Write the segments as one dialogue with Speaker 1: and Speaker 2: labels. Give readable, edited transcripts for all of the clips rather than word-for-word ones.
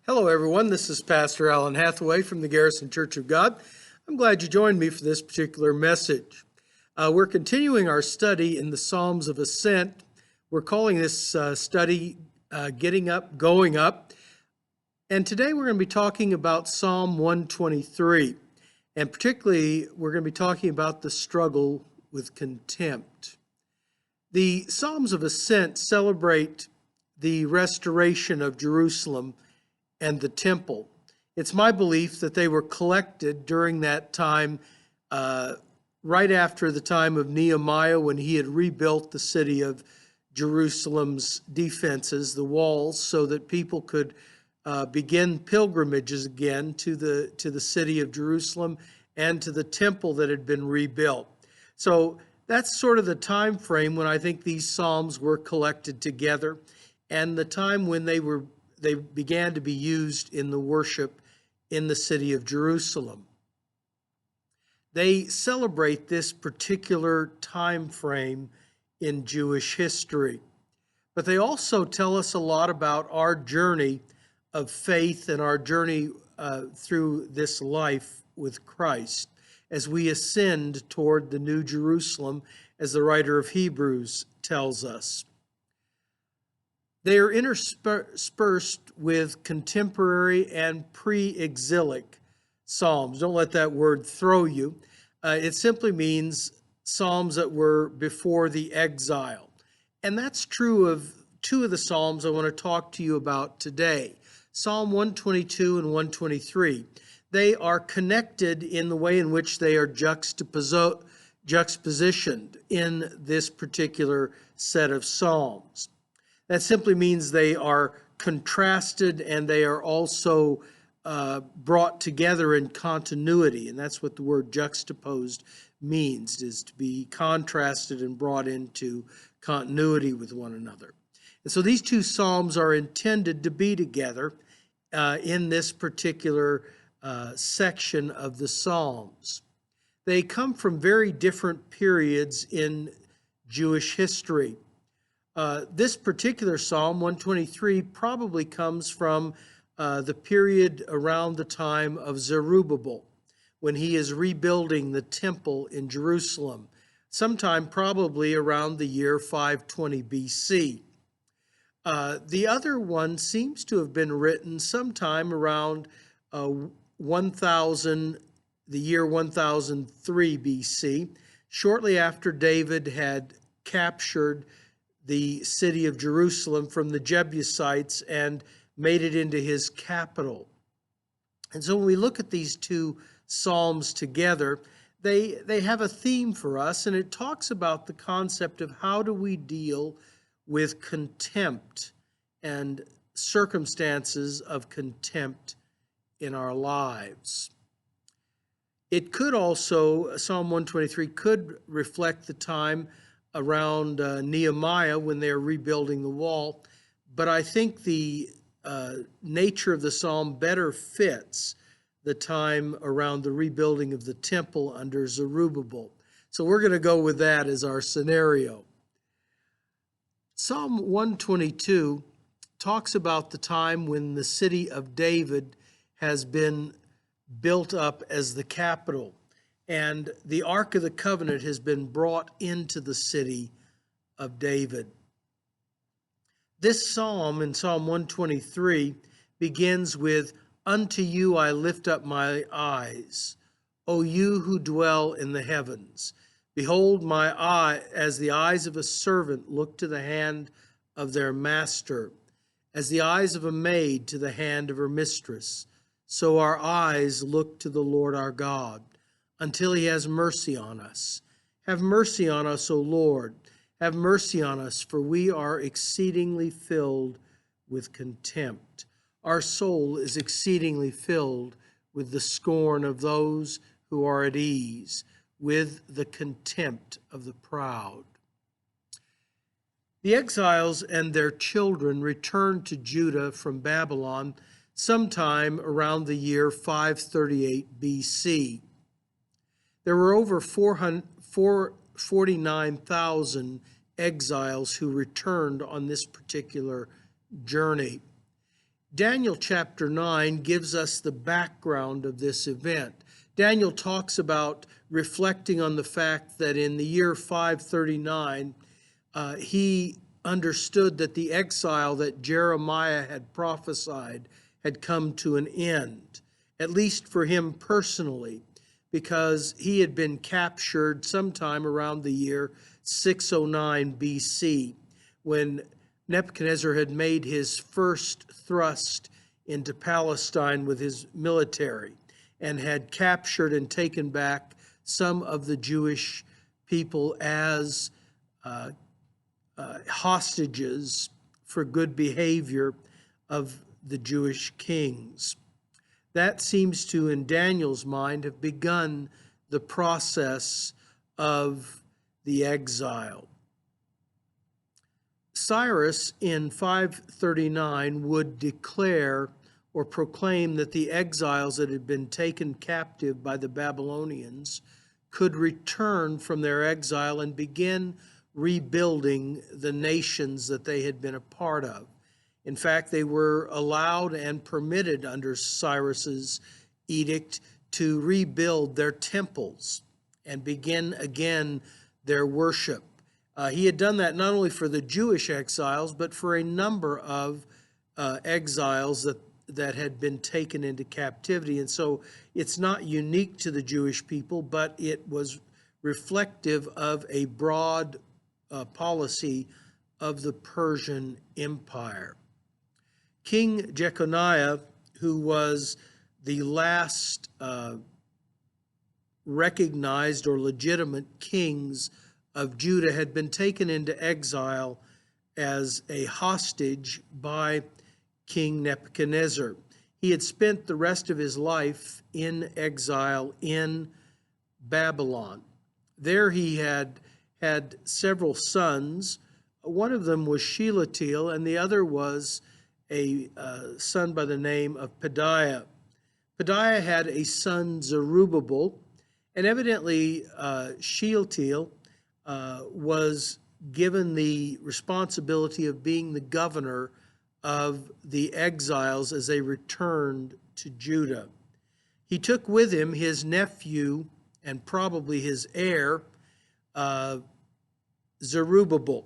Speaker 1: Hello, everyone. This is Pastor Alan Hathaway from the Garrison Church of God. I'm glad you joined me for this particular message. We're continuing our study in the Psalms of Ascent. We're calling this study Getting Up, Going Up. And today we're going to be talking about Psalm 123. And particularly, we're going to be talking about the struggle with contempt. The Psalms of Ascent celebrate the restoration of Jerusalem and the temple. It's my belief that they were collected during that time, right after the time of Nehemiah, when he had rebuilt the city of Jerusalem's defenses, the walls, so that people could begin pilgrimages again to the city of Jerusalem and to the temple that had been rebuilt. So that's sort of the time frame when I think these psalms were collected together, and the time when they began to be used in the worship in the city of Jerusalem. They celebrate this particular time frame in Jewish history, but they also tell us a lot about our journey of faith and our journey through this life with Christ as we ascend toward the New Jerusalem, as the writer of Hebrews tells us. They are interspersed with contemporary and pre-exilic psalms. Don't let that word throw you. It simply means psalms that were before the exile. And that's true of two of the psalms I want to talk to you about today, Psalm 122 and 123. They are connected in the way in which they are juxtapositioned in this particular set of psalms. That simply means they are contrasted and they are also brought together in continuity. And that's what the word juxtaposed means, is to be contrasted and brought into continuity with one another. And so these two psalms are intended to be together in this particular section of the Psalms. They come from very different periods in Jewish history. This particular Psalm, 123, probably comes from the period around the time of Zerubbabel, when he is rebuilding the temple in Jerusalem, sometime probably around the year 520 BC. The other one seems to have been written sometime around the year 1003 BC, shortly after David had captured the city of Jerusalem from the Jebusites and made it into his capital. And so when we look at these two psalms together, they have a theme for us, and it talks about the concept of how do we deal with contempt and circumstances of contempt in our lives. It could also, Psalm 123 could reflect the time around Nehemiah when they're rebuilding the wall, but I think the nature of the psalm better fits the time around the rebuilding of the temple under Zerubbabel. So we're going to go with that as our scenario. Psalm 122 talks about the time when the city of David has been built up as the capital, and the Ark of the Covenant has been brought into the city of David. This psalm, in Psalm 123, begins with, "Unto you I lift up my eyes, O you who dwell in the heavens. Behold, my eye, as the eyes of a servant look to the hand of their master, as the eyes of a maid to the hand of her mistress, so our eyes look to the Lord our God, until he has mercy on us. Have mercy on us, O Lord. Have mercy on us, for we are exceedingly filled with contempt. Our soul is exceedingly filled with the scorn of those who are at ease, with the contempt of the proud." The exiles and their children returned to Judah from Babylon sometime around the year 538 BC. There were over 49,000 exiles who returned on this particular journey. Daniel chapter 9 gives us the background of this event. Daniel talks about reflecting on the fact that in the year 539, he understood that the exile that Jeremiah had prophesied had come to an end, at least for him personally, because he had been captured sometime around the year 609 BC, when Nebuchadnezzar had made his first thrust into Palestine with his military and had captured and taken back some of the Jewish people as hostages for good behavior of the Jewish kings. That seems to, in Daniel's mind, have begun the process of the exile. Cyrus in 539 would declare or proclaim that the exiles that had been taken captive by the Babylonians could return from their exile and begin rebuilding the nations that they had been a part of. In fact, they were allowed and permitted under Cyrus's edict to rebuild their temples and begin again their worship. He had done that not only for the Jewish exiles, but for a number of exiles that had been taken into captivity. And so it's not unique to the Jewish people, but it was reflective of a broad policy of the Persian Empire. King Jeconiah, who was the last recognized or legitimate kings of Judah, had been taken into exile as a hostage by King Nebuchadnezzar. He had spent the rest of his life in exile in Babylon. There he had several sons. One of them was Shealtiel, and the other was a son by the name of Pedaiah. Pedaiah had a son, Zerubbabel, and evidently Shealtiel was given the responsibility of being the governor of the exiles as they returned to Judah. He took with him his nephew and probably his heir, Zerubbabel.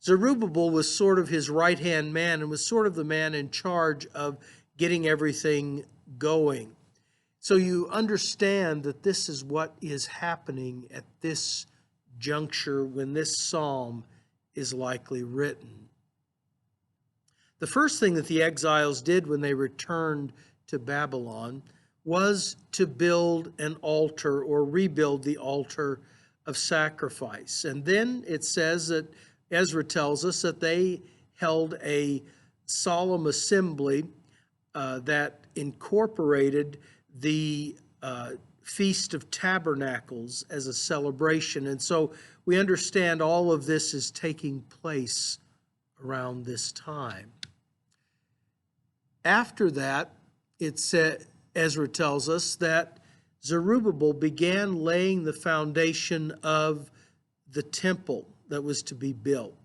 Speaker 1: Zerubbabel was sort of his right-hand man and was sort of the man in charge of getting everything going. So you understand that this is what is happening at this juncture when this psalm is likely written. The first thing that the exiles did when they returned to Babylon was to build an altar or rebuild the altar of sacrifice. And then it says that Ezra tells us that they held a solemn assembly that incorporated the Feast of Tabernacles as a celebration. And so we understand all of this is taking place around this time. After that, Ezra tells us that Zerubbabel began laying the foundation of the temple that was to be built.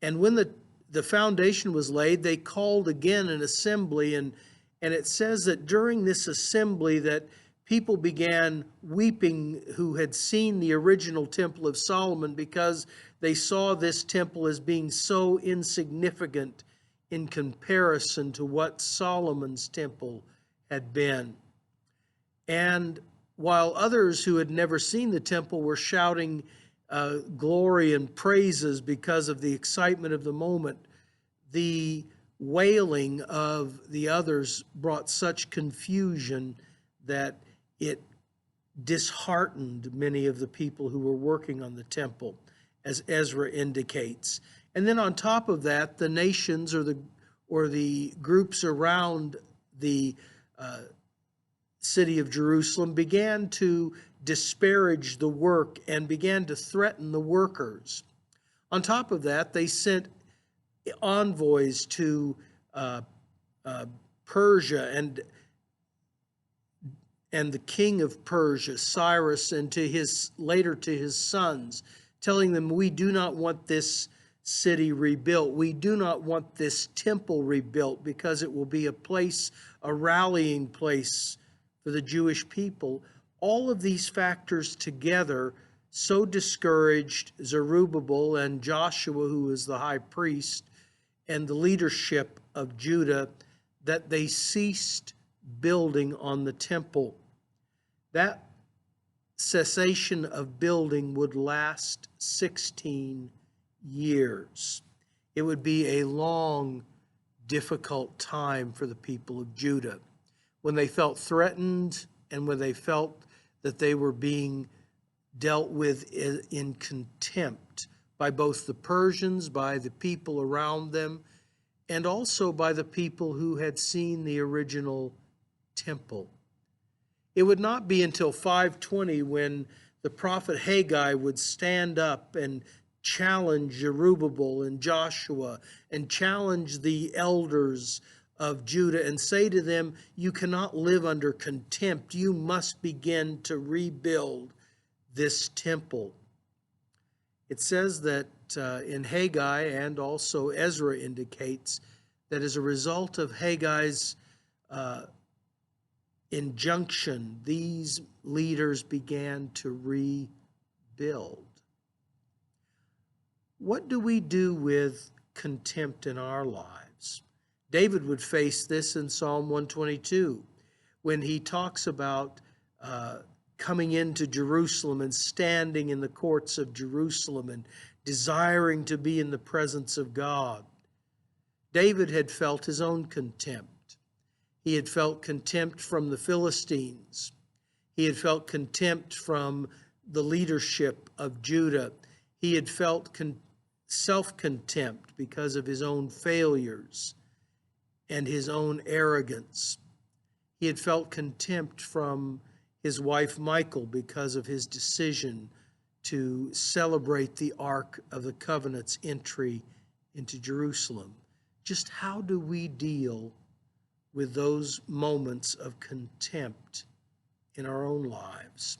Speaker 1: And when the foundation was laid, they called again an assembly, and it says that during this assembly that people began weeping who had seen the original temple of Solomon, because they saw this temple as being so insignificant in comparison to what Solomon's temple had been. And while others who had never seen the temple were shouting glory and praises because of the excitement of the moment, the wailing of the others brought such confusion that it disheartened many of the people who were working on the temple, as Ezra indicates. And then on top of that, the nations or the groups around the city of Jerusalem began to disparage the work and began to threaten the workers. On top of that, they sent envoys to Persia and the king of Persia, Cyrus, and later to his sons, telling them, we do not want this city rebuilt. We do not want this temple rebuilt because it will be a place, a rallying place for the Jewish people. All of these factors together so discouraged Zerubbabel and Joshua, who was the high priest, and the leadership of Judah, that they ceased building on the temple. That cessation of building would last 16 years. It would be a long, difficult time for the people of Judah when they felt threatened and when they felt that they were being dealt with in contempt by both the Persians, by the people around them, and also by the people who had seen the original temple. It would not be until 520 when the prophet Haggai would stand up and challenge Zerubbabel and Joshua and challenge the elders of Judah and say to them, you cannot live under contempt. You must begin to rebuild this temple. It says that in Haggai, and also Ezra indicates that as a result of Haggai's injunction, these leaders began to rebuild. What do we do with contempt in our lives? David would face this in Psalm 122 when he talks about coming into Jerusalem and standing in the courts of Jerusalem and desiring to be in the presence of God. David had felt his own contempt. He had felt contempt from the Philistines. He had felt contempt from the leadership of Judah. He had felt self-contempt because of his own failures and his own arrogance. He had felt contempt from his wife Michal because of his decision to celebrate the Ark of the Covenant's entry into Jerusalem. Just how do we deal with those moments of contempt in our own lives?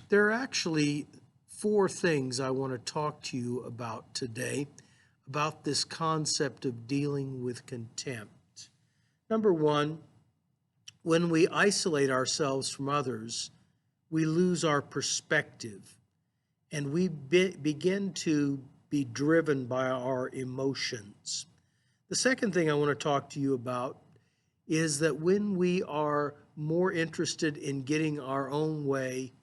Speaker 1: There are actually 4 things I want to talk to you about today, about this concept of dealing with contempt. Number 1, when we isolate ourselves from others, we lose our perspective and we begin to be driven by our emotions. The second thing I want to talk to you about is that when we are more interested in getting our own way,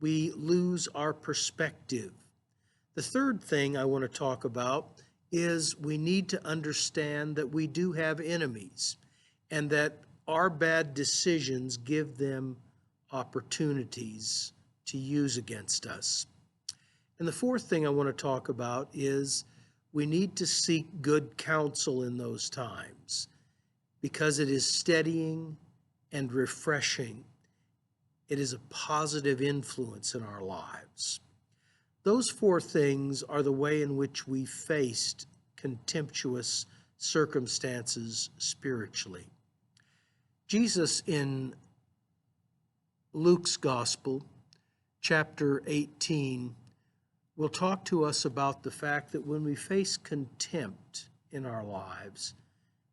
Speaker 1: we lose our perspective. The third thing I want to talk about is we need to understand that we do have enemies and that our bad decisions give them opportunities to use against us. And the fourth thing I want to talk about is we need to seek good counsel in those times because it is steadying and refreshing. It is a positive influence in our lives. Those 4 things are the way in which we faced contemptuous circumstances spiritually. Jesus in Luke's Gospel, chapter 18, will talk to us about the fact that when we face contempt in our lives,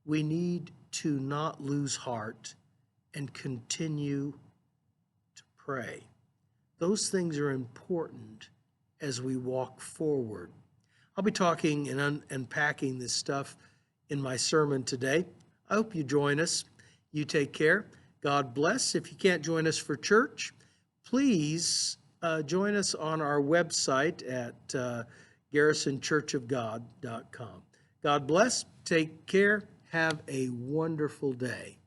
Speaker 1: we need to not lose heart and continue to pray. Those things are important as we walk forward. I'll be talking and unpacking this stuff in my sermon today. I hope you join us. You take care. God bless. If you can't join us for church, please join us on our website at garrisonchurchofgod.com. God bless. Take care. Have a wonderful day.